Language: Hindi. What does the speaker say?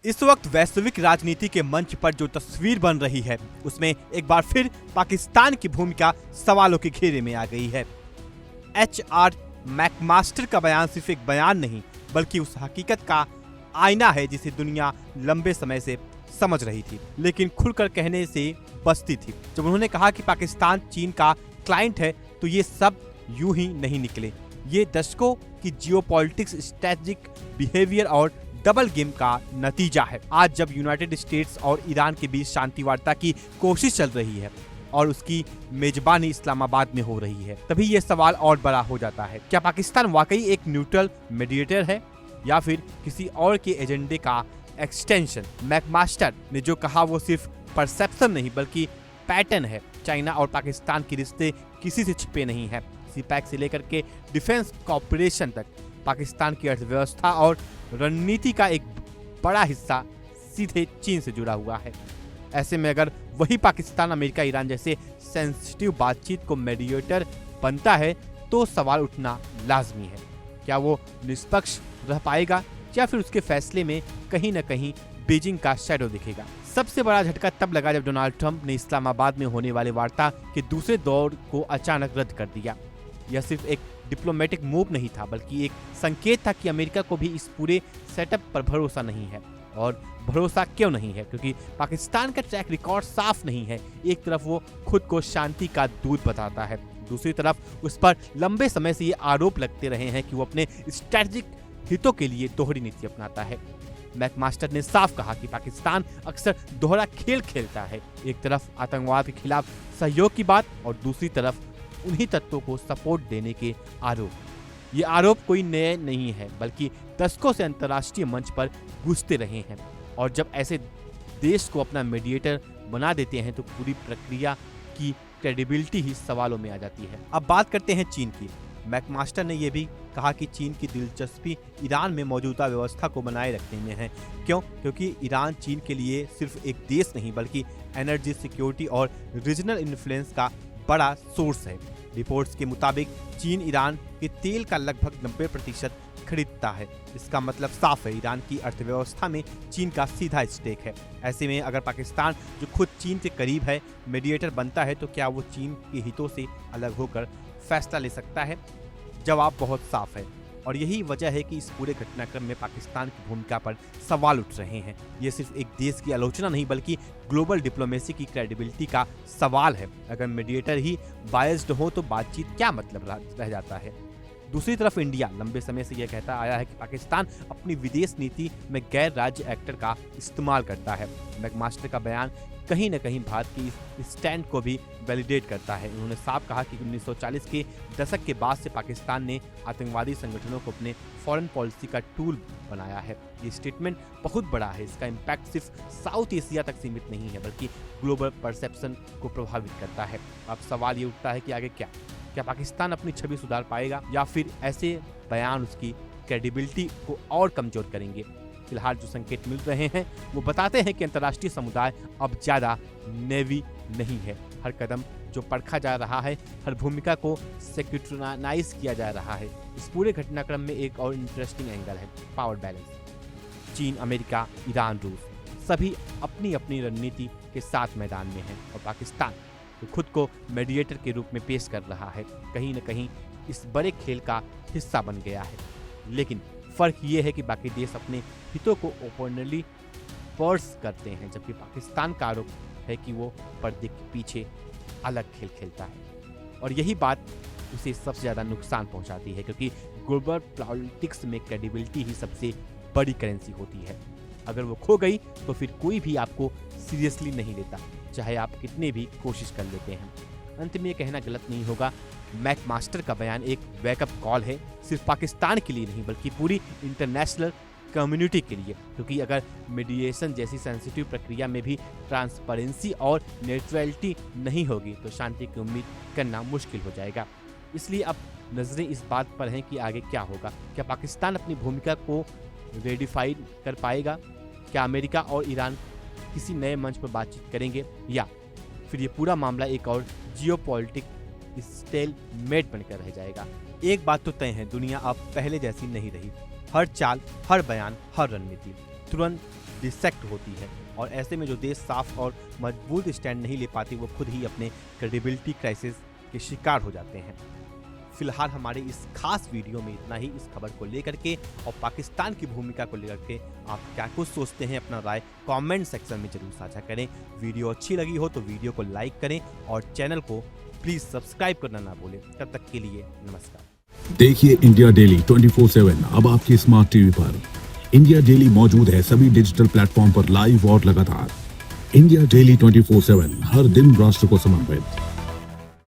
इस वक्त वैश्विक राजनीति के मंच पर जो तस्वीर बन रही है उसमें एक बार फिर पाकिस्तान की भूमिका सवालों के घेरे में आ गई है। HR मैकमास्टर का बयान सिर्फ एक बयान नहीं बल्कि उस हकीकत का आईना है जिसे दुनिया लंबे समय से समझ रही थी लेकिन खुलकर कहने से बचती थी। जब उन्होंने कहा कि पाकिस्तान चीन का क्लाइंट है तो ये सब यूं ही नहीं निकले, ये दशकों की जियोपॉलिटिक्स, स्ट्रेटेजिक बिहेवियर और डबल गेम का नतीजा है। आज जब यूनाइटेड स्टेट्स और ईरान के बीच शांति वार्ता की कोशिश चल रही है और उसकी मेजबानी इस्लामाबाद में हो रही है, तभी ये सवाल और बड़ा हो जाता है, क्या पाकिस्तान वाकई एक न्यूट्रल मीडिएटर है या फिर किसी और के एजेंडे का एक्सटेंशन? मैकमास्टर ने जो कहा वो सिर्फ परसेप्शन नहीं बल्कि पैटर्न है। चाइना और पाकिस्तान के रिश्ते किसी से छिपे नहीं है। सीपैक से लेकर के डिफेंस कॉर्पोरेशन तक पाकिस्तान की अर्थव्यवस्था और रणनीति का एक बड़ा हिस्सा सीधे चीन से जुड़ा हुआ है। ऐसे में अगर वही पाकिस्तान अमेरिका ईरान जैसे सेंसिटिव बातचीत को मीडिएटर बनता है तो सवाल उठना लाजमी है। क्या वो निष्पक्ष रह पाएगा या फिर उसके फैसले में कहीं न कहीं बीजिंग का शैडो दिखेगा? सबसे बड़ा झटका तब लगा जब डोनाल्ड ट्रंप ने इस्लामाबाद में होने वाले वार्ता के दूसरे दौर को अचानक रद्द कर दिया। यह सिर्फ एक डिप्लोमेटिक मूव नहीं था बल्कि एक संकेत था कि अमेरिका को भी इस पूरे सेटअप पर भरोसा नहीं है। और भरोसा क्यों नहीं है? क्योंकि पाकिस्तान का ट्रैक रिकॉर्ड साफ नहीं है। एक तरफ वो खुद को शांति का दूत बताता है, दूसरी तरफ उस पर लंबे समय से ये आरोप लगते रहे हैं कि वो अपने स्ट्रेटेजिक हितों के लिए दोहरी नीति अपनाता है। मैकमास्टर ने साफ कहा कि पाकिस्तान अक्सर दोहरा खेल खेलता है, एक तरफ आतंकवाद के खिलाफ सहयोग की बात और दूसरी तरफ उन्हीं तत्वों को सपोर्ट देने के आरोप। ये आरोप कोई नए नहीं है बल्कि दशकों से अंतर्राष्ट्रीय मंच पर गूंजते रहे हैं और जब ऐसे देश को अपना मीडिएटर बना देते हैं तो पूरी प्रक्रिया की क्रेडिबिलिटी ही सवालों में आ जाती है। अब बात करते हैं चीन की। मैकमास्टर ने यह भी कहा कि चीन की दिलचस्पी ईरान में मौजूदा व्यवस्था को बनाए रखने में है। क्यों? क्योंकि ईरान चीन के लिए सिर्फ एक देश नहीं बल्कि एनर्जी, सिक्योरिटी और रीजनल इन्फ्लुएंस का बड़ा सोर्स है। रिपोर्ट्स के मुताबिक चीन ईरान के तेल का लगभग 90% खरीदता है। इसका मतलब साफ है, ईरान की अर्थव्यवस्था में चीन का सीधा स्टेक है। ऐसे में अगर पाकिस्तान, जो खुद चीन के करीब है, मीडिएटर बनता है तो क्या वो चीन के हितों से अलग होकर फैसला ले सकता है? जवाब बहुत साफ है और यही वजह है कि इस पूरे घटनाक्रम में पाकिस्तान की भूमिका पर सवाल उठ रहे हैं। ये सिर्फ एक देश की आलोचना नहीं बल्कि ग्लोबल डिप्लोमेसी की क्रेडिबिलिटी का सवाल है। अगर मीडिएटर ही बायस्ड हो तो बातचीत क्या मतलब रह जाता है? दूसरी तरफ इंडिया लंबे समय से यह कहता आया है कि पाकिस्तान अपनी विदेश नीति में गैर राज्य एक्टर का इस्तेमाल करता है। मैकमास्टर का बयान कहीं न कहीं भारत की इस स्टैंड को भी वैलिडेट करता है। उन्होंने साफ कहा कि 1940 के दशक के बाद से पाकिस्तान ने आतंकवादी संगठनों को अपने फॉरेन पॉलिसी का टूल बनाया है। ये स्टेटमेंट बहुत बड़ा है। इसका इम्पैक्ट सिर्फ साउथ एशिया तक सीमित नहीं है बल्कि ग्लोबल परसेप्शन को प्रभावित करता है। अब सवाल ये उठता है कि आगे क्या पाकिस्तान अपनी छवि सुधार पाएगा या फिर ऐसे बयान उसकी क्रेडिबिलिटी को और कमजोर करेंगे? फिलहाल जो संकेत मिल रहे हैं वो बताते हैं कि अंतर्राष्ट्रीय समुदाय अब ज्यादा नेवी नहीं है। हर कदम जो परखा जा रहा है, हर भूमिका को सेक्युरिटाइज किया जा रहा है। इस पूरे घटनाक्रम में एक और इंटरेस्टिंग एंगल है, पावर बैलेंस। चीन, अमेरिका, ईरान, रूस सभी अपनी अपनी रणनीति के साथ मैदान में हैं और पाकिस्तान तो खुद को मीडिएटर के रूप में पेश कर रहा है, कहीं न कहीं इस बड़े खेल का हिस्सा बन गया है। लेकिन फर्क ये है कि बाकी देश अपने हितों को ओपनली पर्स करते हैं जबकि पाकिस्तान का आरोप है कि वो पर्दे के पीछे अलग खेल खेलता है और यही बात उसे सबसे ज़्यादा नुकसान पहुंचाती है क्योंकि ग्लोबल पॉलिटिक्स में क्रेडिबिलिटी ही सबसे बड़ी करेंसी होती है। अगर वो खो गई तो फिर कोई भी आपको सीरियसली नहीं लेता, चाहे आप कितने भी कोशिश कर लेते हैं। अंत में ये कहना गलत नहीं होगा, मैकमास्टर का बयान एक वेकअप कॉल है, सिर्फ पाकिस्तान के लिए नहीं बल्कि पूरी इंटरनेशनल कम्युनिटी के लिए। क्योंकि अगर मीडिएशन जैसी सेंसिटिव प्रक्रिया में भी ट्रांसपेरेंसी और न्यूट्रलिटी नहीं होगी तो शांति की उम्मीद करना मुश्किल हो जाएगा। इसलिए अब नजरें इस बात पर हैं कि आगे क्या होगा। क्या पाकिस्तान अपनी भूमिका को रेडिफाइड कर पाएगा? क्या अमेरिका और ईरान किसी नए मंच पर बातचीत करेंगे या फिर ये पूरा मामला एक और जियोपॉलिटिक स्टेलमेट बनकर रह जाएगा? एक बात तो तय है, दुनिया अब पहले जैसी नहीं रही। हर चाल, हर बयान, हर रणनीति तुरंत डिसेक्ट होती है और ऐसे में जो देश साफ और मजबूत स्टैंड नहीं ले पाती वो खुद ही अपने क्रेडिबिलिटी क्राइसिस के शिकार हो जाते हैं। फिलहाल हमारे इस खास वीडियो में इतना ही इस खबर को लेकर के और पाकिस्तान की भूमिका को लेकर के आप क्या कुछ सोचते हैं अपना राय कमेंट सेक्शन में जरूर साझा करें। वीडियो अच्छी लगी हो तो वीडियो को लाइक करें और चैनल को प्लीज सब्सक्राइब करना ना भूलें। तब तक के लिए नमस्कार। देखिए इंडिया डेली 24/7 अब आपकी स्मार्ट टीवी पर। इंडिया डेली मौजूद है सभी डिजिटल प्लेटफॉर्म पर लाइव और लगातार। इंडिया डेली 24/7 हर दिन राष्ट्र को समर्पित।